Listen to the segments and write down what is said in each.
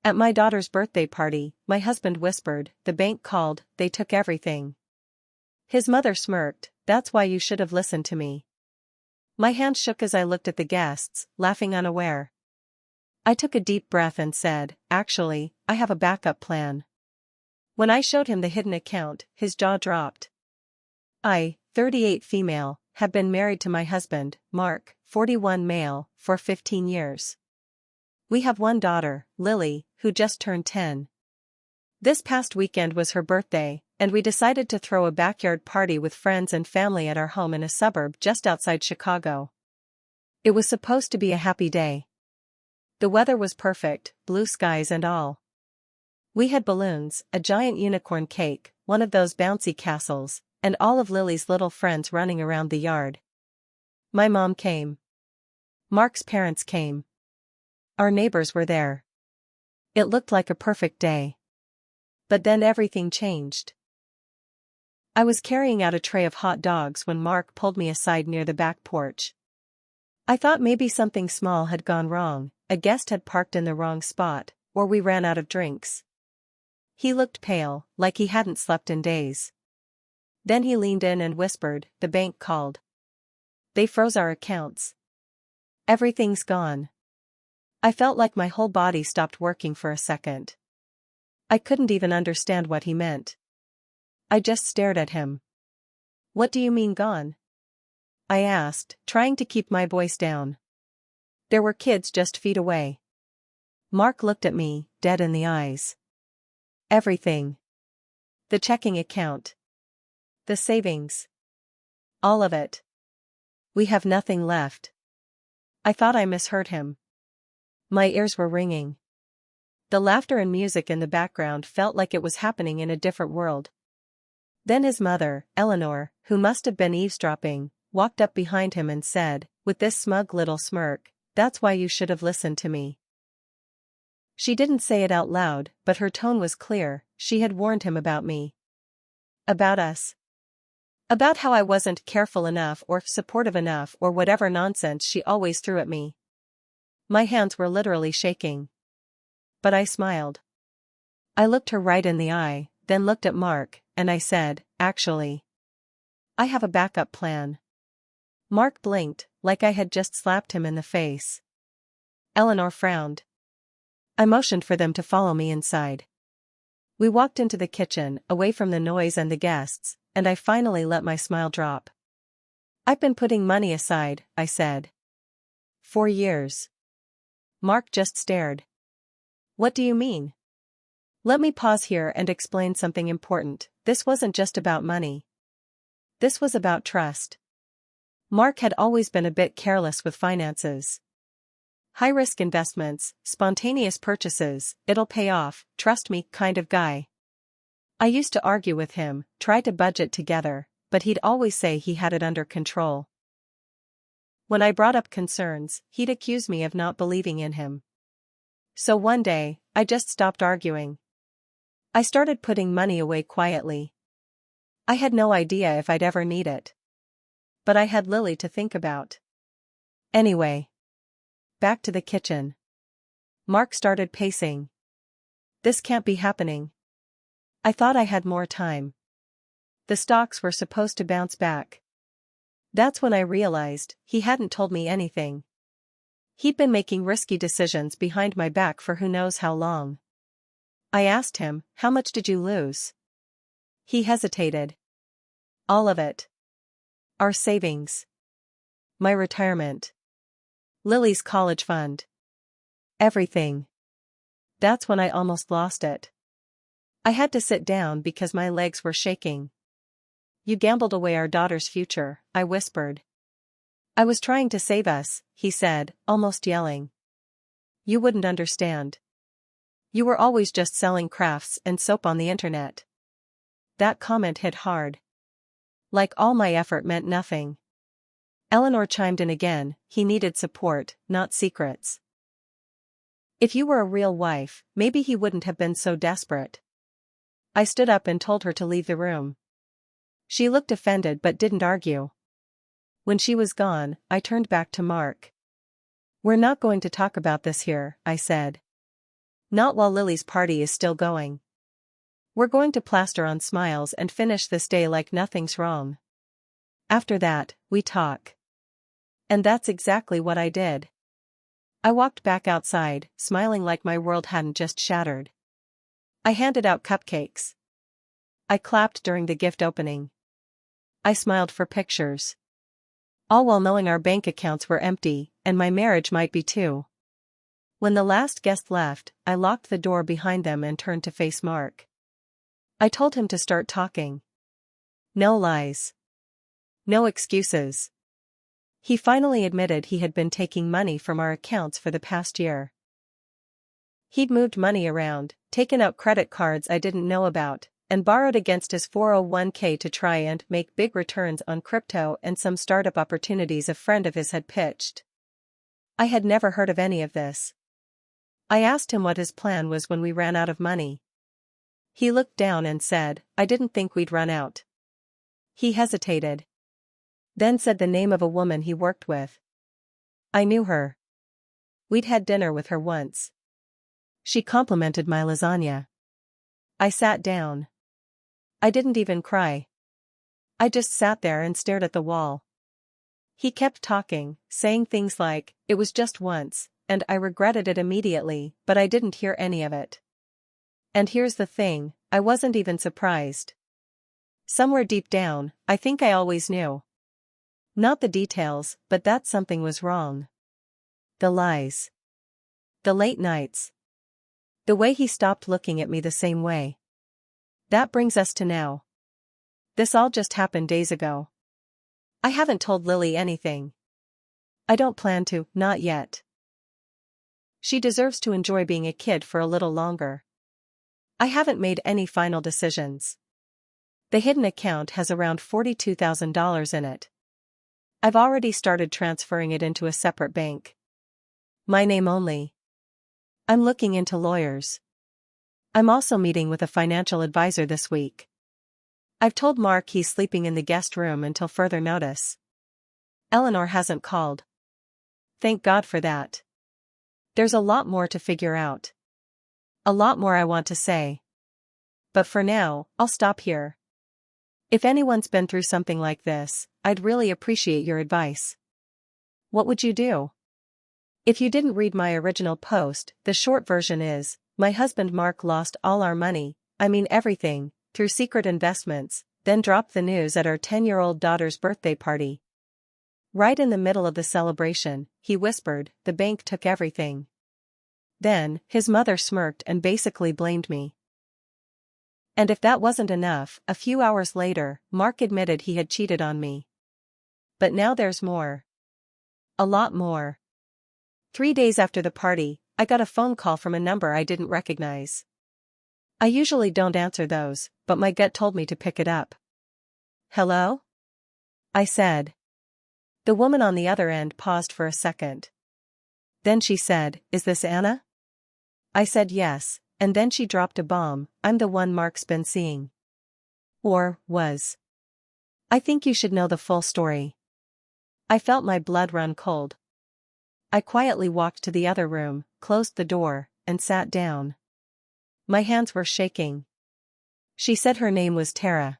At my daughter's birthday party, my husband whispered, the bank called, they took everything. His mother smirked, that's why you should have listened to me. My hand shook as I looked at the guests, laughing unaware. I took a deep breath and said, actually, I have a backup plan. When I showed him the hidden account, his jaw dropped. I, 38 female, have been married to my husband, Mark, 41 male, for 15 years. We have one daughter, Lily, who just turned 10. This past weekend was her birthday, and we decided to throw a backyard party with friends and family at our home in a suburb just outside Chicago. It was supposed to be a happy day. The weather was perfect, blue skies and all. We had balloons, a giant unicorn cake, one of those bouncy castles, and all of Lily's little friends running around the yard. My mom came. Mark's parents came. Our neighbors were there. It looked like a perfect day. But then everything changed. I was carrying out a tray of hot dogs when Mark pulled me aside near the back porch. I thought maybe something small had gone wrong, a guest had parked in the wrong spot, or we ran out of drinks. He looked pale, like he hadn't slept in days. Then he leaned in and whispered, the bank called. They froze our accounts. Everything's gone. I felt like my whole body stopped working for a second. I couldn't even understand what he meant. I just stared at him. What do you mean gone? I asked, trying to keep my voice down. There were kids just feet away. Mark looked at me, dead in the eyes. Everything. The checking account. The savings. All of it. We have nothing left. I thought I misheard him. My ears were ringing. The laughter and music in the background felt like it was happening in a different world. Then his mother, Eleanor, who must have been eavesdropping, walked up behind him and said, with this smug little smirk, that's why you should have listened to me. She didn't say it out loud, but her tone was clear, she had warned him about me. About us. About how I wasn't careful enough or supportive enough or whatever nonsense she always threw at me. My hands were literally shaking. But I smiled. I looked her right in the eye, then looked at Mark, and I said, actually, I have a backup plan. Mark blinked, like I had just slapped him in the face. Eleanor frowned. I motioned for them to follow me inside. We walked into the kitchen, away from the noise and the guests, and I finally let my smile drop. I've been putting money aside, I said. 4 years. Mark just stared. What do you mean? Let me pause here and explain something important. This wasn't just about money. This was about trust. Mark had always been a bit careless with finances. High-risk investments, spontaneous purchases, it'll pay off, trust me, kind of guy. I used to argue with him, try to budget together, but he'd always say he had it under control. When I brought up concerns, he'd accuse me of not believing in him. So one day, I just stopped arguing. I started putting money away quietly. I had no idea if I'd ever need it. But I had Lily to think about. Anyway. Back to the kitchen. Mark started pacing. This can't be happening. I thought I had more time. The stocks were supposed to bounce back. That's when I realized he hadn't told me anything. He'd been making risky decisions behind my back for who knows how long. I asked him, how much did you lose? He hesitated. All of it. Our savings. My retirement. Lily's college fund. Everything. That's when I almost lost it. I had to sit down because my legs were shaking. You gambled away our daughter's future, I whispered. I was trying to save us, he said, almost yelling. You wouldn't understand. You were always just selling crafts and soap on the internet. That comment hit hard. Like all my effort meant nothing. Eleanor chimed in again, he needed support, not secrets. If you were a real wife, maybe he wouldn't have been so desperate. I stood up and told her to leave the room. She looked offended but didn't argue. When she was gone, I turned back to Mark. We're not going to talk about this here, I said. Not while Lily's party is still going. We're going to plaster on smiles and finish this day like nothing's wrong. After that, we talk. And that's exactly what I did. I walked back outside, smiling like my world hadn't just shattered. I handed out cupcakes. I clapped during the gift opening. I smiled for pictures. All while knowing our bank accounts were empty, and my marriage might be too. When the last guest left, I locked the door behind them and turned to face Mark. I told him to start talking. No lies. No excuses. He finally admitted he had been taking money from our accounts for the past year. He'd moved money around, taken out credit cards I didn't know about, and borrowed against his 401k to try and make big returns on crypto and some startup opportunities a friend of his had pitched. I had never heard of any of this. I asked him what his plan was when we ran out of money. He looked down and said, "I didn't think we'd run out." He hesitated. Then said the name of a woman he worked with. I knew her. We'd had dinner with her once. She complimented my lasagna. I sat down. I didn't even cry. I just sat there and stared at the wall. He kept talking, saying things like, "It was just once, and I regretted it immediately, but I didn't hear any of it." And here's the thing, I wasn't even surprised. Somewhere deep down, I think I always knew. Not the details, but that something was wrong. The lies. The late nights. The way he stopped looking at me the same way. That brings us to now. This all just happened days ago. I haven't told Lily anything. I don't plan to, not yet. She deserves to enjoy being a kid for a little longer. I haven't made any final decisions. The hidden account has around $42,000 in it. I've already started transferring it into a separate bank. My name only. I'm looking into lawyers. I'm also meeting with a financial advisor this week. I've told Mark he's sleeping in the guest room until further notice. Eleanor hasn't called. Thank God for that. There's a lot more to figure out. A lot more I want to say. But for now, I'll stop here. If anyone's been through something like this, I'd really appreciate your advice. What would you do? If you didn't read my original post, the short version is, my husband Mark lost all our money, I mean everything, through secret investments, then dropped the news at our 10-year-old daughter's birthday party. Right in the middle of the celebration, he whispered, "The bank took everything." Then, his mother smirked and basically blamed me. And if that wasn't enough, a few hours later, Mark admitted he had cheated on me. But now there's more. A lot more. 3 days after the party, I got a phone call from a number I didn't recognize. I usually don't answer those, but my gut told me to pick it up. "Hello?" I said. The woman on the other end paused for a second. Then she said, "Is this Anna?" I said yes, and then she dropped a bomb, "I'm the one Mark's been seeing." Or, was. I think you should know the full story. I felt my blood run cold. I quietly walked to the other room, closed the door, and sat down. My hands were shaking. She said her name was Tara.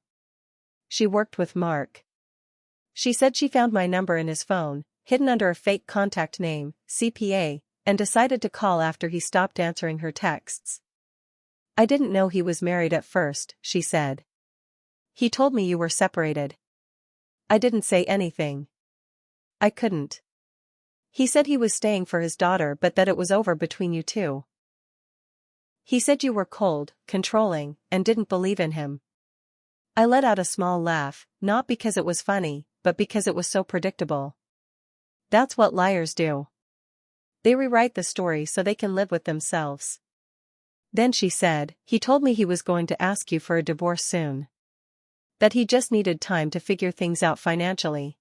She worked with Mark. She said she found my number in his phone, hidden under a fake contact name, CPA, and decided to call after he stopped answering her texts. "I didn't know he was married at first," she said. "He told me you were separated." I didn't say anything. I couldn't. He said he was staying for his daughter but that it was over between you two. He said you were cold, controlling, and didn't believe in him. I let out a small laugh, not because it was funny, but because it was so predictable. That's what liars do. They rewrite the story so they can live with themselves. Then she said, "He told me he was going to ask you for a divorce soon. That he just needed time to figure things out financially."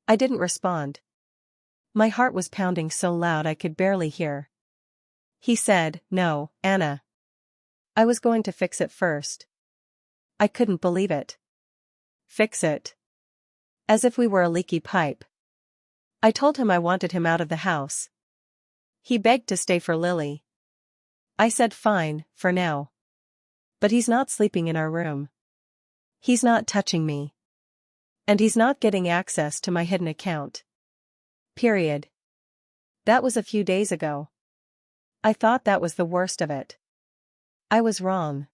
I didn't respond. My heart was pounding so loud I could barely hear. He said, "No, Anna. I was going to fix it first." I couldn't believe it. Fix it. As if we were a leaky pipe. I told him I wanted him out of the house. He begged to stay for Lily. I said fine, for now. But he's not sleeping in our room. He's not touching me. And he's not getting access to my hidden account. Period. That was a few days ago. I thought that was the worst of it. I was wrong.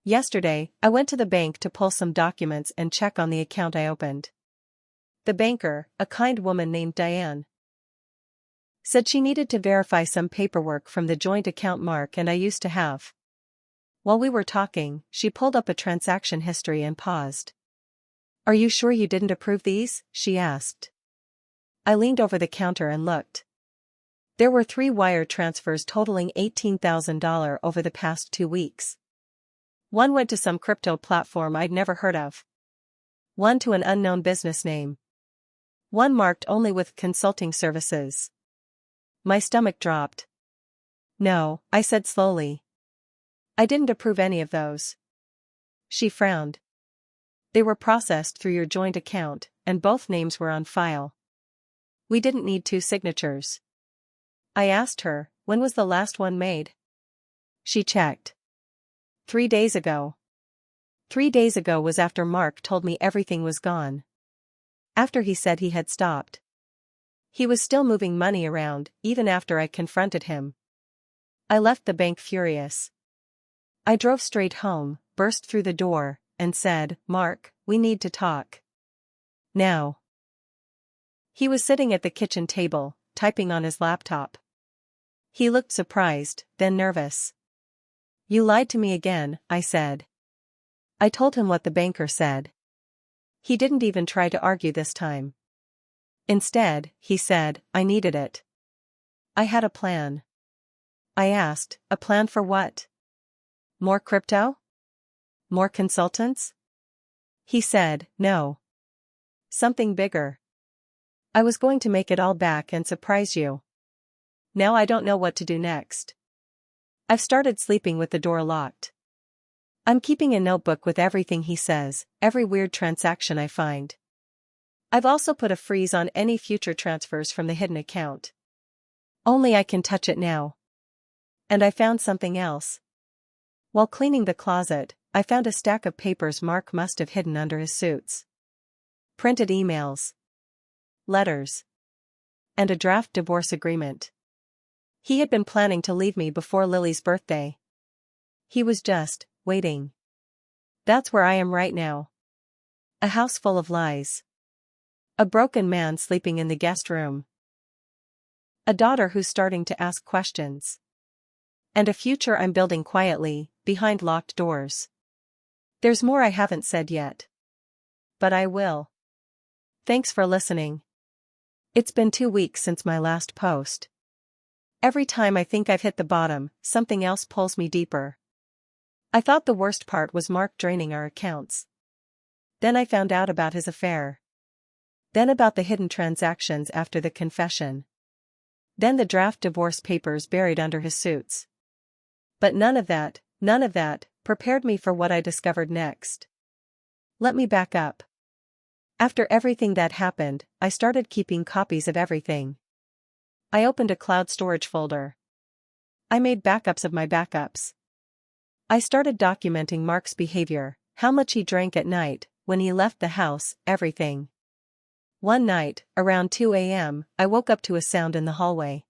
Yesterday, I went to the bank to pull some documents and check on the account I opened. The banker, a kind woman named Diane, said she needed to verify some paperwork from the joint account Mark and I used to have. While we were talking, she pulled up a transaction history and paused. "Are you sure you didn't approve these?" she asked. I leaned over the counter and looked. There were 3 wire transfers totaling $18,000 over the past 2 weeks. One went to some crypto platform I'd never heard of. One to an unknown business name. One marked only with consulting services. My stomach dropped. "No," I said slowly. "I didn't approve any of those." She frowned. "They were processed through your joint account, and both names were on file. We didn't need 2 signatures." I asked her, "When was the last one made?" She checked. 3 days ago. 3 days ago was after Mark told me everything was gone. After he said he had stopped. He was still moving money around, even after I confronted him. I left the bank furious. I drove straight home, burst through the door, and said, "Mark, we need to talk. Now." He was sitting at the kitchen table, typing on his laptop. He looked surprised, then nervous. "You lied to me again," I said. I told him what the banker said. He didn't even try to argue this time. Instead, he said, "I needed it. I had a plan." I asked, "A plan for what? More crypto? More consultants?" He said, "No. Something bigger. I was going to make it all back and surprise you. Now I don't know what to do next. I've started sleeping with the door locked. I'm keeping a notebook with everything he says, every weird transaction I find. I've also put a freeze on any future transfers from the hidden account. Only I can touch it now. And I found something else. While cleaning the closet, I found a stack of papers Mark must have hidden under his suits. Printed emails. Letters. And a draft divorce agreement. He had been planning to leave me before Lily's birthday. He was just waiting. That's where I am right now. A house full of lies. A broken man sleeping in the guest room. A daughter who's starting to ask questions. And a future I'm building quietly, behind locked doors. There's more I haven't said yet. But I will. Thanks for listening. It's been 2 weeks since my last post. Every time I think I've hit the bottom, something else pulls me deeper. I thought the worst part was Mark draining our accounts. Then I found out about his affair. Then about the hidden transactions after the confession. Then the draft divorce papers buried under his suits. But none of that, prepared me for what I discovered next. Let me back up. After everything that happened, I started keeping copies of everything. I opened a cloud storage folder. I made backups of my backups. I started documenting Mark's behavior, how much he drank at night, when he left the house, everything. One night, around 2 a.m., I woke up to a sound in the hallway.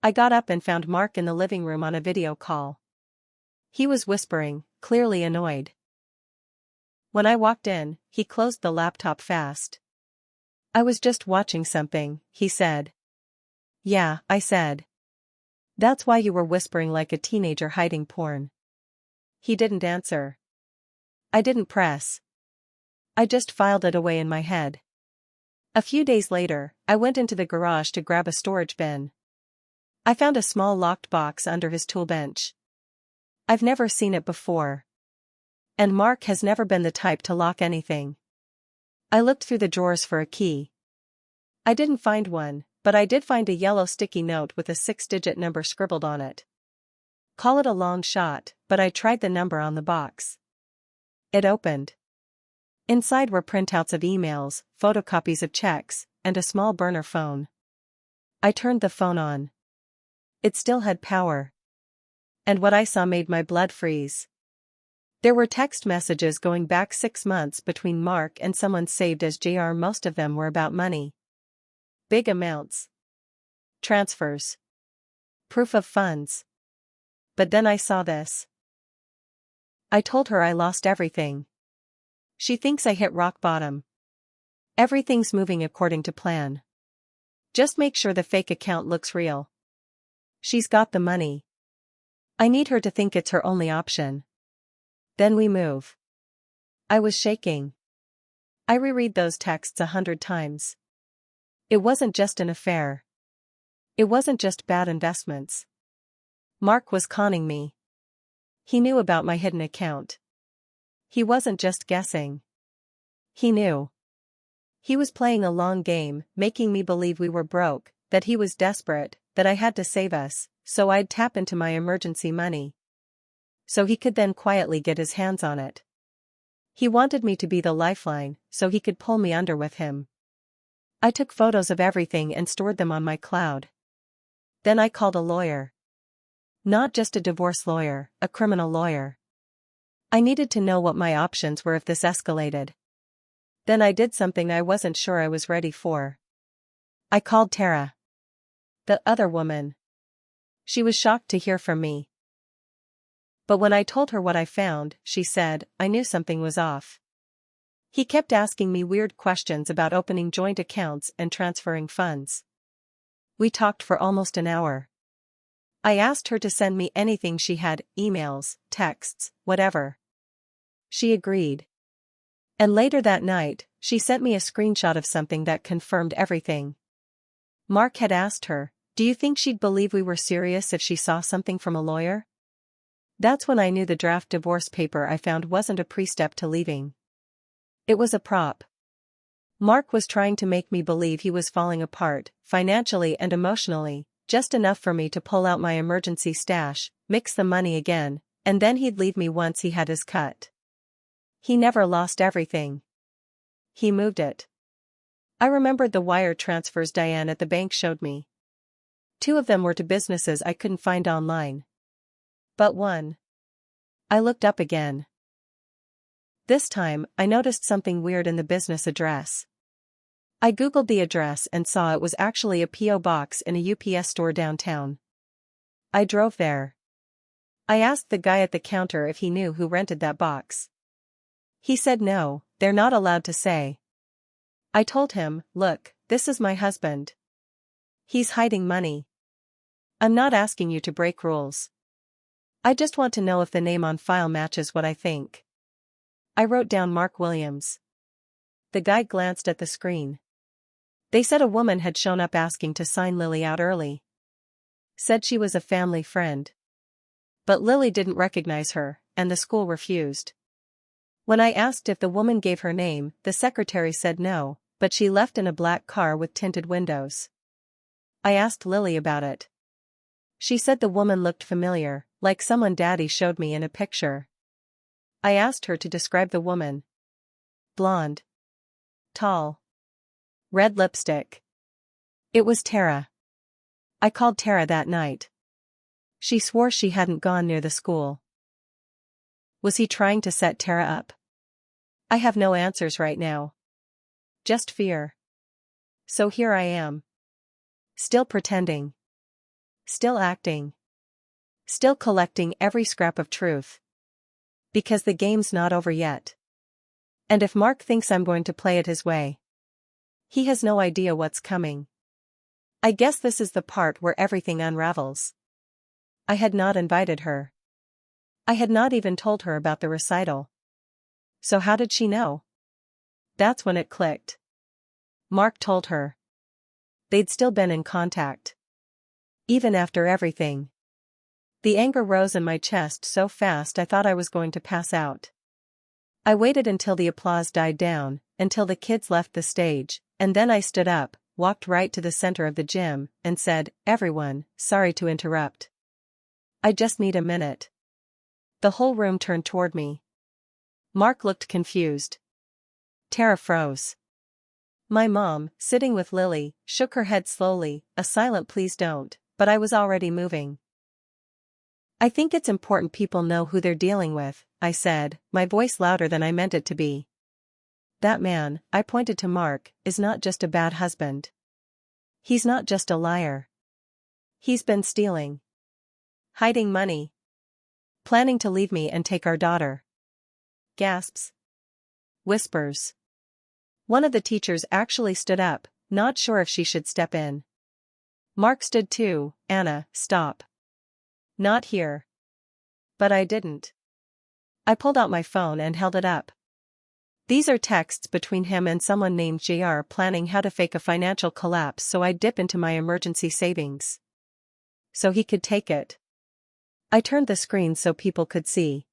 I got up and found Mark in the living room on a video call. He was whispering, clearly annoyed. When I walked in, he closed the laptop fast. "I was just watching something," he said. "Yeah," I said. "That's why you were whispering like a teenager hiding porn." He didn't answer. I didn't press. I just filed it away in my head. A few days later, I went into the garage to grab a storage bin. I found a small locked box under his tool bench. I've never seen it before. And Mark has never been the type to lock anything. I looked through the drawers for a key. I didn't find one, but I did find a yellow sticky note with a 6-digit number scribbled on it. Call it a long shot, but I tried the number on the box. It opened. Inside were printouts of emails, photocopies of checks, and a small burner phone. I turned the phone on. It still had power. And what I saw made my blood freeze. There were text messages going back 6 months between Mark and someone saved as JR. Most of them were about money. Big amounts. Transfers. Proof of funds. But then I saw this. I told her I lost everything. She thinks I hit rock bottom. Everything's moving according to plan. Just make sure the fake account looks real. She's got the money. I need her to think it's her only option. Then we move. I was shaking. I reread those texts 100 times. It wasn't just an affair. It wasn't just bad investments. Mark was conning me. He knew about my hidden account. He wasn't just guessing. He knew. He was playing a long game, making me believe we were broke, that he was desperate, that I had to save us, so I'd tap into my emergency money. So he could then quietly get his hands on it. He wanted me to be the lifeline, so he could pull me under with him. I took photos of everything and stored them on my cloud. Then I called a lawyer. Not just a divorce lawyer, a criminal lawyer. I needed to know what my options were if this escalated. Then I did something I wasn't sure I was ready for. I called Tara. The other woman. She was shocked to hear from me. But when I told her what I found, she said, I knew something was off. He kept asking me weird questions about opening joint accounts and transferring funds. We talked for almost an hour. I asked her to send me anything she had, emails, texts, whatever. She agreed. And later that night, she sent me a screenshot of something that confirmed everything. Mark had asked her, do you think she'd believe we were serious if she saw something from a lawyer? That's when I knew the draft divorce paper I found wasn't a pre-step to leaving. It was a prop. Mark was trying to make me believe he was falling apart, financially and emotionally, just enough for me to pull out my emergency stash, mix the money again, and then he'd leave me once he had his cut. He never lost everything. He moved it. I remembered the wire transfers Diane at the bank showed me. 2 of them were to businesses I couldn't find online. But one. I looked up again. This time, I noticed something weird in the business address. I googled the address and saw it was actually a P.O. box in a UPS store downtown. I drove there. I asked the guy at the counter if he knew who rented that box. He said no, they're not allowed to say. I told him, look, this is my husband. He's hiding money. I'm not asking you to break rules. I just want to know if the name on file matches what I think. I wrote down Mark Williams. The guy glanced at the screen. They said a woman had shown up asking to sign Lily out early. Said she was a family friend. But Lily didn't recognize her, and the school refused. When I asked if the woman gave her name, the secretary said no, but she left in a black car with tinted windows. I asked Lily about it. She said the woman looked familiar, like someone Daddy showed me in a picture. I asked her to describe the woman. Blonde. Tall. Red lipstick. It was Tara. I called Tara that night. She swore she hadn't gone near the school. Was he trying to set Tara up? I have no answers right now. Just fear. So here I am. Still pretending. Still acting. Still collecting every scrap of truth. Because the game's not over yet. And if Mark thinks I'm going to play it his way, he has no idea what's coming. I guess this is the part where everything unravels. I had not invited her. I had not even told her about the recital. So how did she know? That's when it clicked. Mark told her. They'd still been in contact. Even after everything. The anger rose in my chest so fast I thought I was going to pass out. I waited until the applause died down, until the kids left the stage, and then I stood up, walked right to the center of the gym, and said, everyone, sorry to interrupt. I just need a minute. The whole room turned toward me. Mark looked confused. Tara froze. My mom, sitting with Lily, shook her head slowly, a silent please don't, but I was already moving. I think it's important people know who they're dealing with, I said, my voice louder than I meant it to be. That man, I pointed to Mark, is not just a bad husband. He's not just a liar. He's been stealing. Hiding money. Planning to leave me and take our daughter. Gasps. Whispers. One of the teachers actually stood up, not sure if she should step in. Mark stood too. Anna, stop. Not here. But I didn't. I pulled out my phone and held it up. These are texts between him and someone named JR planning how to fake a financial collapse so I'd dip into my emergency savings. So he could take it. I turned the screen so people could see.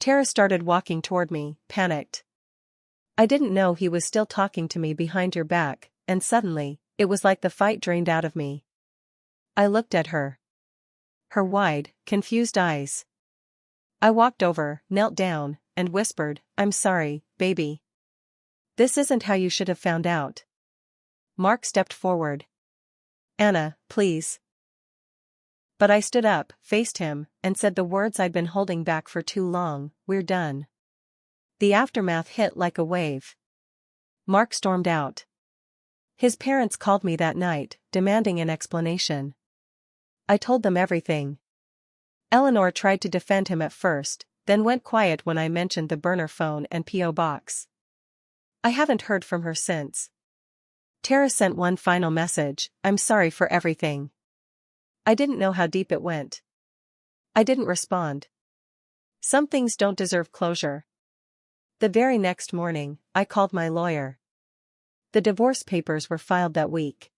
Tara started walking toward me, panicked. I didn't know he was still talking to me behind your back, and suddenly, it was like the fight drained out of me. I looked at her. Her wide, confused eyes. I walked over, knelt down, and whispered, I'm sorry, baby. This isn't how you should have found out. Mark stepped forward. Anna, please. But I stood up, faced him, and said the words I'd been holding back for too long, we're done. The aftermath hit like a wave. Mark stormed out. His parents called me that night, demanding an explanation. I told them everything. Eleanor tried to defend him at first, then went quiet when I mentioned the burner phone and P.O. box. I haven't heard from her since. Tara sent one final message, I'm sorry for everything. I didn't know how deep it went. I didn't respond. Some things don't deserve closure. The very next morning, I called my lawyer. The divorce papers were filed that week.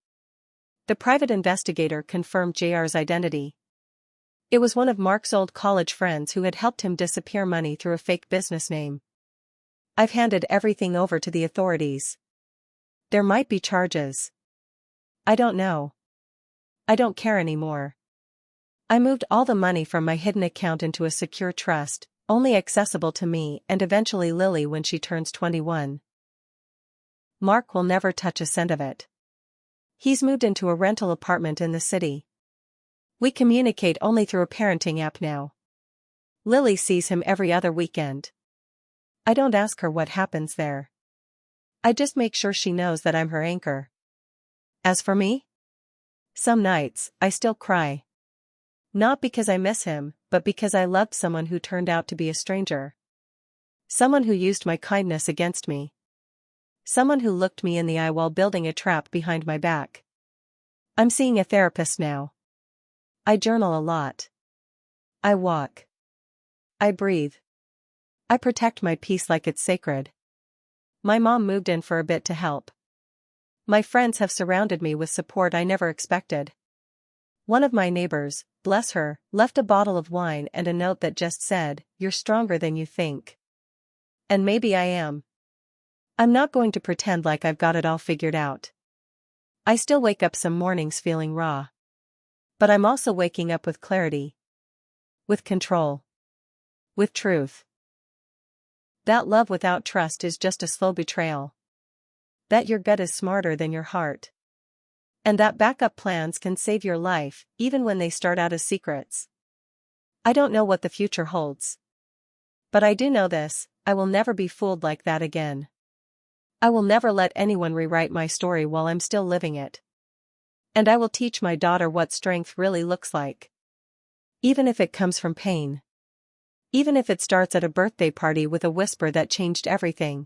The private investigator confirmed JR's identity. It was one of Mark's old college friends who had helped him disappear money through a fake business name. I've handed everything over to the authorities. There might be charges. I don't know. I don't care anymore. I moved all the money from my hidden account into a secure trust, only accessible to me and eventually Lily when she turns 21. Mark will never touch a cent of it. He's moved into a rental apartment in the city. We communicate only through a parenting app now. Lily sees him every other weekend. I don't ask her what happens there. I just make sure she knows that I'm her anchor. As for me? Some nights, I still cry. Not because I miss him, but because I loved someone who turned out to be a stranger. Someone who used my kindness against me. Someone who looked me in the eye while building a trap behind my back. I'm seeing a therapist now. I journal a lot. I walk. I breathe. I protect my peace like it's sacred. My mom moved in for a bit to help. My friends have surrounded me with support I never expected. One of my neighbors, bless her, left a bottle of wine and a note that just said, "You're stronger than you think." And maybe I am. I'm not going to pretend like I've got it all figured out. I still wake up some mornings feeling raw. But I'm also waking up with clarity. With control. With truth. That love without trust is just a slow betrayal. That your gut is smarter than your heart. And that backup plans can save your life, even when they start out as secrets. I don't know what the future holds. But I do know this, I will never be fooled like that again. I will never let anyone rewrite my story while I'm still living it. And I will teach my daughter what strength really looks like. Even if it comes from pain. Even if it starts at a birthday party with a whisper that changed everything.